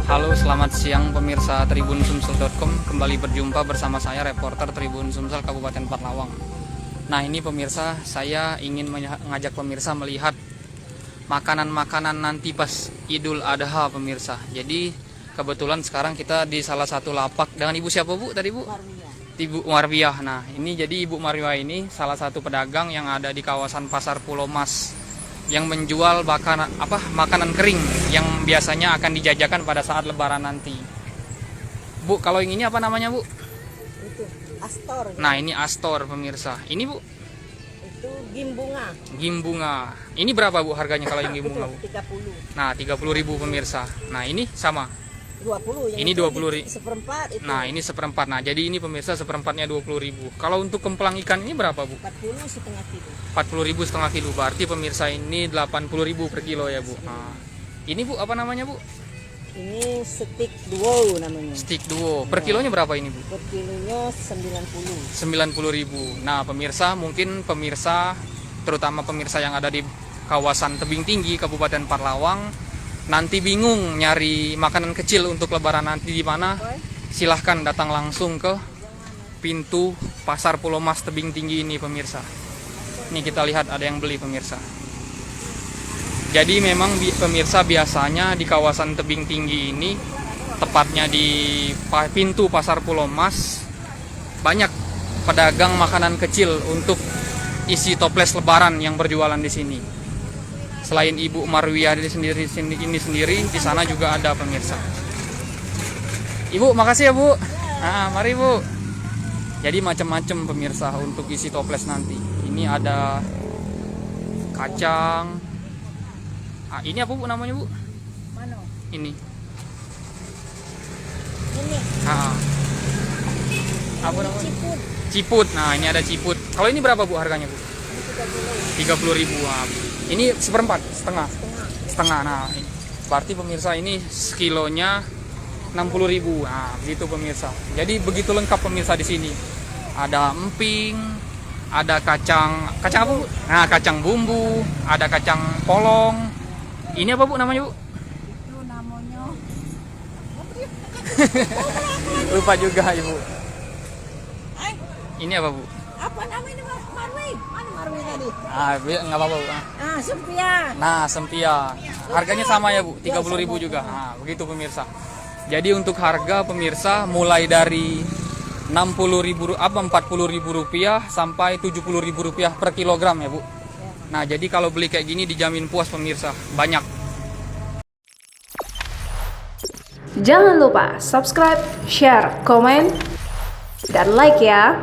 Halo, selamat siang pemirsa TribunSumsel.com. Kembali berjumpa bersama saya, reporter Tribun Sumsel Kabupaten Parlawang. Nah, ini pemirsa, saya ingin mengajak pemirsa melihat makanan-makanan nanti pas Idul Adha pemirsa. Jadi kebetulan sekarang kita di salah satu lapak dengan Ibu siapa Bu tadi Bu? Ibu Marwiah. Nah, ini jadi Ibu Marwiah ini salah satu pedagang yang ada di kawasan Pasar Pulau Mas yang menjual makanan kering yang biasanya akan dijajakan pada saat Lebaran nanti. Bu, kalau yang ini apa namanya Bu? Itu astor. Nah, ini astor pemirsa. Ini Bu? Itu gimbunga. Gimbunga. Ini berapa Bu harganya kalau yang gimbunga Bu? 30. Nah, 30.000 pemirsa. Nah, ini sama. 20. Yang Ini itu 20.000. Seperempat itu. Nah, ini seperempat. Nah, jadi ini pemirsa seperempatnya 20.000. Kalau untuk kemplang ikan ini berapa Bu? 40 setengah kilo. 40.000 setengah kilo. Berarti pemirsa ini 80.000 per kilo ya Bu. Nah, ini Bu apa namanya Bu? Ini stick duo namanya. Stick duo. Per kilonya berapa ini Bu? Per kilonya 90. 90.000. Nah, pemirsa, mungkin pemirsa terutama pemirsa yang ada di kawasan Tebing Tinggi Kabupaten Parlawang nanti bingung nyari makanan kecil untuk Lebaran nanti di mana? Silahkan datang langsung ke pintu Pasar Pulau Mas Tebing Tinggi ini pemirsa. Ini kita lihat ada yang beli pemirsa. Jadi memang pemirsa biasanya di kawasan Tebing Tinggi ini, tepatnya di pintu Pasar Pulau Mas, banyak pedagang makanan kecil untuk isi toples Lebaran yang berjualan di sini. Selain Ibu Marwiah ini sendiri, di sana juga ada pemirsa. Ibu, makasih ya Bu. Nah, mari Bu. Jadi macam-macam pemirsa untuk isi toples nanti. Ini ada kacang. Ah, ini apa Bu namanya Bu? Mana? Ini. Ini. Ah. Apa namanya? Ciput. Ciput. Nah, ini ada ciput. Kalau ini berapa Bu harganya Bu? Ini 30.000. Ah. Ini seperempat, setengah. setengah. Setengah. Nah, berarti pemirsa ini sekilonya 60.000. Nah, begitu pemirsa. Jadi begitu lengkap pemirsa di sini. Ada emping, ada kacang apa Bu? Nah, kacang bumbu, ada kacang polong. Ini apa Bu namanya Bu? Itu namanya. Lupa juga Ibu. Ay, Ini apa Bu? apa namanya Marwi? Mana Marwi tadi? Ah, nggak apa-apa Bu. Ah, sempia. Nah, sempia. Harganya sama ya Bu, 30.000 juga. Nah, begitu pemirsa. Jadi untuk harga pemirsa mulai dari 40.000 rupiah sampai 70.000 rupiah per kilogram ya Bu. Nah, jadi kalau beli kayak gini dijamin puas pemirsa, banyak. Jangan lupa subscribe, share, komen, dan like ya.